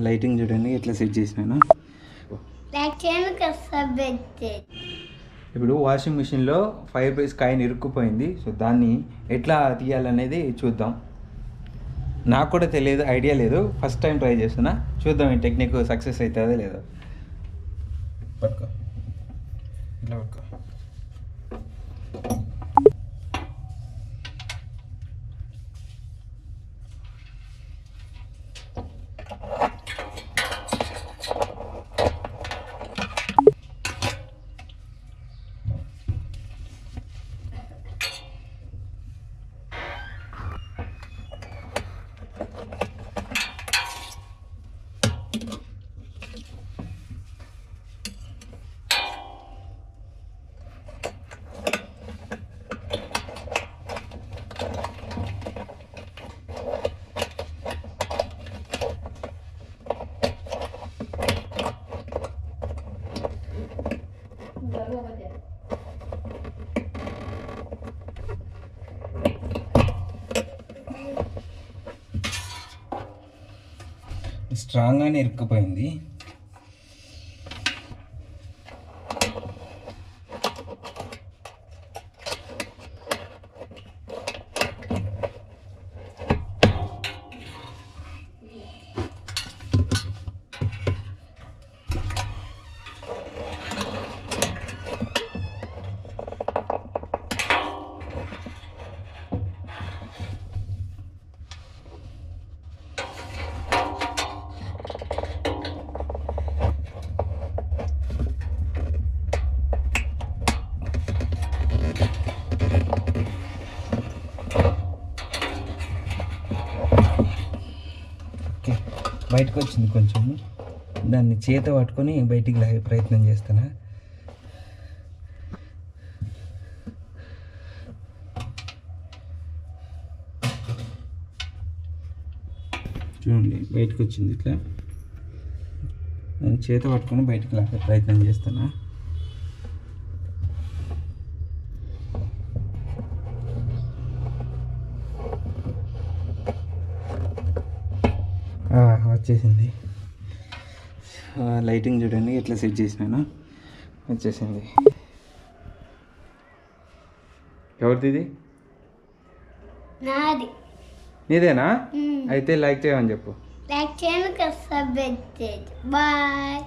Lighting చూడండి ఎట్లా set చేసినాను. ఇప్పుడు వాషింగ్ మిషన్లో ఫైర్ ప్రైస్ కాయిన్ ఇరుక్కుపోయింది. సో దాన్ని ఎట్లా తీయాలనేది చూద్దాం. నాకు కూడా తెలియదు, ఐడియా లేదు, ఫస్ట్ టైం ట్రై చేస్తున్నా. చూద్దాం ఈ టెక్నిక్ సక్సెస్ అవుతుందో లేదో. పట్టుకో, ఇట్లా పట్టుకో. స్ట్రాంగ్గానే ఇరుక్కుపోయింది. బయటకు వచ్చింది కొంచెం, దాన్ని చేత పట్టుకొని బయటికి లాగే ప్రయత్నం చేస్తున్నా. చూడండి బయటకు వచ్చింది. ఇట్లా దాన్ని చేత పట్టుకొని బయటికి లాగే ప్రయత్నం చేస్తున్నా. వచ్చేసింది. లైటింగ్ చూడండి ఎట్లా సెట్ చేసినాను. వచ్చేసింది. ఎవరిది? నీదేనా? అయితే లైక్ చేయమని చెప్పు. లైక్ చేయండి, బాయ్.